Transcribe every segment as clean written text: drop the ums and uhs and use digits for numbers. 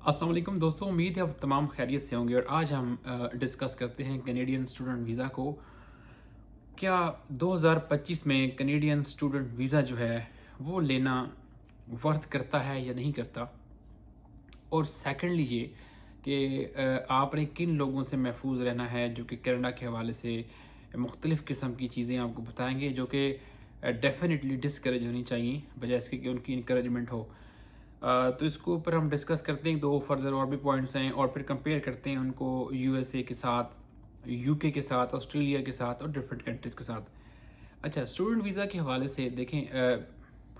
अस्सलाम वालेकुम दोस्तों, उम्मीद है आप तमाम खैरियत से होंगे। और आज हम डिस्कस करते हैं कैनेडियन स्टूडेंट वीज़ा को। क्या 2025 में कैनेडियन स्टूडेंट वीज़ा जो है वो लेना वर्थ करता है या नहीं करता। और सेकंडली ये कि आपने किन लोगों से महफूज रहना है जो कि कनाडा के हवाले से मुख्तलिफ़ किस्म की चीज़ें आपको बताएंगे, जो कि डेफिनेटली डिस्करेज होनी चाहिए बजाय इसके कि उनकी इंकरेजमेंट हो। तो इसके ऊपर हम डिस्कस करते हैं, दो फर्दर और भी पॉइंट्स हैं, और फिर कंपेयर करते हैं उनको यूएसए के साथ, यूके के साथ, ऑस्ट्रेलिया के साथ और डिफरेंट कंट्रीज़ के साथ। अच्छा, स्टूडेंट वीज़ा के हवाले से देखें,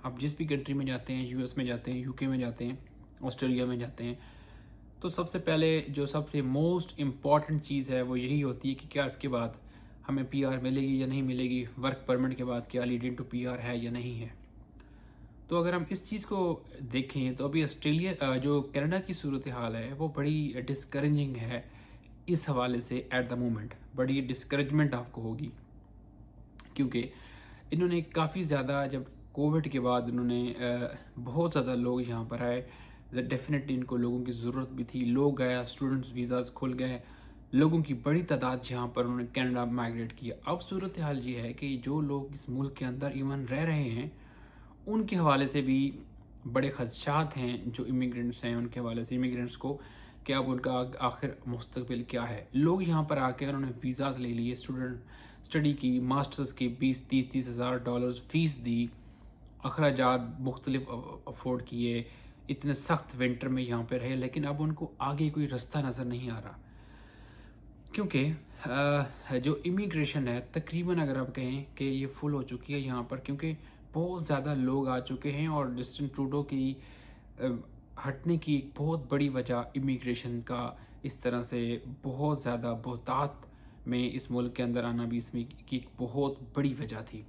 आप जिस भी कंट्री में जाते हैं, यूएस में जाते हैं, यूके में जाते हैं, ऑस्ट्रेलिया में जाते हैं, तो सबसे पहले जो सबसे मोस्ट इम्पॉर्टेंट चीज़ है वो यही होती है कि क्या इसके बाद हमें पीआर मिलेगी या नहीं मिलेगी, वर्क परमिट के बाद क्या लीडिंग टू पीआर है या नहीं है। तो अगर हम इस चीज़ को देखें तो अभी ऑस्ट्रेलिया जो कनाडा की सूरत हाल है वो बड़ी डिस्करेजिंग है। इस हवाले से एट द मोमेंट बड़ी डिस्करेजमेंट आपको होगी, क्योंकि इन्होंने काफ़ी ज़्यादा, जब कोविड के बाद इन्होंने बहुत ज़्यादा लोग यहाँ पर आए। डेफिनेटली इनको लोगों की ज़रूरत भी थी, लोग गए, स्टूडेंट्स वीज़ाज़ खुल गए, लोगों की बड़ी तादाद यहाँ पर उन्होंने कनाडा माइग्रेट किया। अब सूरत हाल ये है कि जो लोग इस मुल्क के अंदर इवन रह रहे हैं उनके हवाले से भी बड़े खदशात हैं। जो इमिग्रेंट्स हैं उनके हवाले से इमिग्रेंट्स को कि अब उनका आखिर मुस्तकबिल क्या है। लोग यहाँ पर आके उन्होंने वीज़ाज़ ले लिए, स्टडी की, मास्टर्स की 20-30 हज़ार डॉलर फ़ीस दी, अखराजात मुख्तलिफ अफोर्ड किए, इतने सख्त विंटर में यहाँ पे रहे, लेकिन अब उनको आगे कोई रास्ता नज़र नहीं आ रहा। क्योंकि जो इमिग्रेशन है तकरीबन अगर आप कहें कि ये फुल हो चुकी है यहाँ पर, क्योंकि बहुत ज़्यादा लोग आ चुके हैं। और जस्टिन ट्रूडो की अ, हटने की एक बहुत बड़ी वजह इमिग्रेशन का इस तरह से बहुत ज़्यादा बहुतात में इस मुल्क के अंदर आना भी इसमें की एक बहुत बड़ी वजह थी।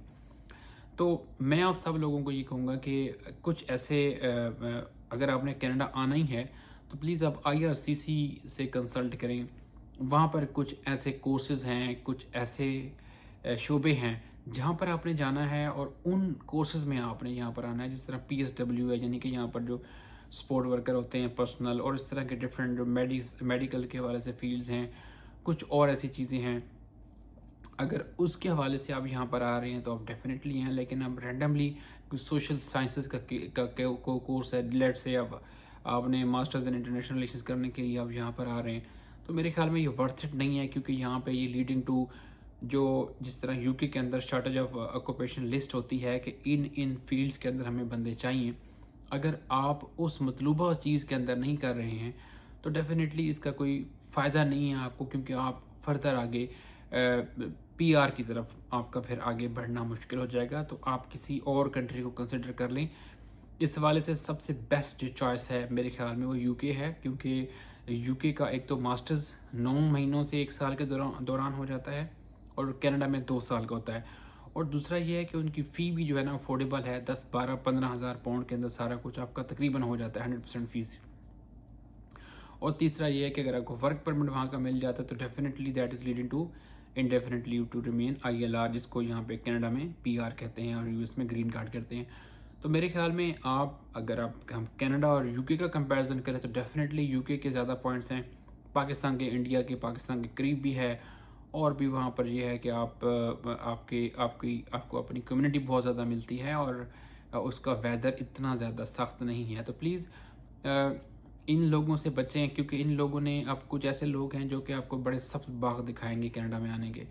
तो मैं आप सब लोगों को ये कहूँगा कि कुछ ऐसे अगर आपने कनाडा आना ही है तो प्लीज़ आप आईआरसीसी से कंसल्ट करें। वहाँ पर कुछ ऐसे कोर्सेज़ हैं, कुछ ऐसे शोबे हैं जहाँ पर आपने जाना है, और उन कोर्सेज़ में आपने यहाँ पर आना है। जिस तरह पीएसडब्ल्यू है, यानी कि यहाँ पर जो स्पोर्ट वर्कर होते हैं, पर्सनल, और इस तरह के डिफरेंट जो मेडिकल के हवाले से फील्ड्स हैं, कुछ और ऐसी चीज़ें हैं। अगर उसके हवाले से आप यहाँ पर आ रहे हैं तो आप डेफिनेटली हैं, लेकिन अब रैंडमली कुछ सोशल साइंसेस का कोर्स है, लेट से अब आपने मास्टर्स इन इंटरनेशनल रिलेशंस करने के लिए आप यहाँ पर आ रहे हैं, तो मेरे ख्याल में ये वर्थ इट नहीं है। क्योंकि यहाँ पे ये लीडिंग टू जो जिस तरह यूके के अंदर शॉर्टेज ऑफ ऑक्यूपेशन लिस्ट होती है कि इन फील्ड्स के अंदर हमें बंदे चाहिए, अगर आप उस मतलूबा चीज़ के अंदर नहीं कर रहे हैं तो डेफिनेटली इसका कोई फ़ायदा नहीं है आपको, क्योंकि आप फर्दर आगे पीआर की तरफ आपका फिर आगे बढ़ना मुश्किल हो जाएगा। तो आप किसी और कंट्री को कंसिडर कर लें। इस हवाले से सबसे बेस्ट जो चॉइस है मेरे ख्याल में वो यूके है, क्योंकि यूके का एक तो मास्टर्स 9 महीनों से 1 साल के दौरान हो जाता है, और कनाडा में 2 साल का होता है। और दूसरा ये है कि उनकी फ़ी भी जो है ना अफोर्डेबल है, 10-12-15 हज़ार पाउंड के अंदर सारा कुछ आपका तकरीबन हो जाता है, 100% फ़ीस। और तीसरा ये है कि अगर आपको वर्क परमिट वहाँ का मिल जाता है तो definitely that is leading to indefinite leave to remain, ILR, जिसको यहाँ पे कनाडा में पीआर कहते हैं और यूएस में ग्रीन कार्ड कहते हैं। तो मेरे ख्याल में अगर हम कनाडा और यूके का कंपैरिजन करें तो डेफिनेटली यूके के ज़्यादा पॉइंट्स हैं, पाकिस्तान के, इंडिया के, पाकिस्तान के करीब भी है। और भी वहाँ पर यह है कि आपको अपनी कम्युनिटी बहुत ज़्यादा मिलती है, और उसका वेदर इतना ज़्यादा सख्त नहीं है। तो प्लीज़ इन लोगों से बचें, क्योंकि इन लोगों ने, अब कुछ ऐसे लोग हैं जो कि आपको बड़े सब्ज़ बाग दिखाएंगे कनाडा में आने के।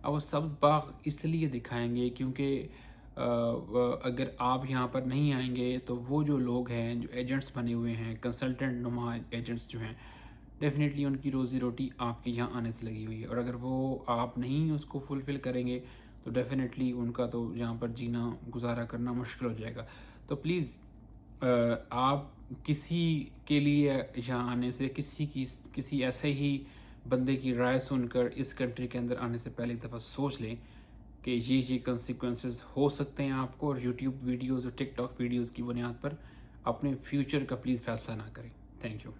अब वो सब्ज़ बाग इसलिए दिखाएंगे क्योंकि अगर आप यहाँ पर नहीं आएंगे तो वो जो लोग हैं, जो एजेंट्स बने हुए हैं, कंसल्टेंट नुमा एजेंट्स जो हैं, डेफिनेटली उनकी रोज़ी रोटी आपके यहाँ आने से लगी हुई है। और अगर वो आप नहीं उसको फुलफ़िल करेंगे तो डेफिनेटली उनका तो यहाँ पर जीना, गुजारा करना मुश्किल हो जाएगा। तो प्लीज़ आप किसी के लिए यहाँ आने से, किसी ऐसे ही बंदे की राय सुनकर इस कंट्री के अंदर आने से पहले एक दफ़ा सोच लें कि ये कंसिक्वेंसेस हो सकते हैं आपको। और यूट्यूब वीडियोज़ और टिकटॉक वीडियोज़ की बुनियाद पर अपने फ्यूचर का प्लीज़ फैसला ना करें। Thank you.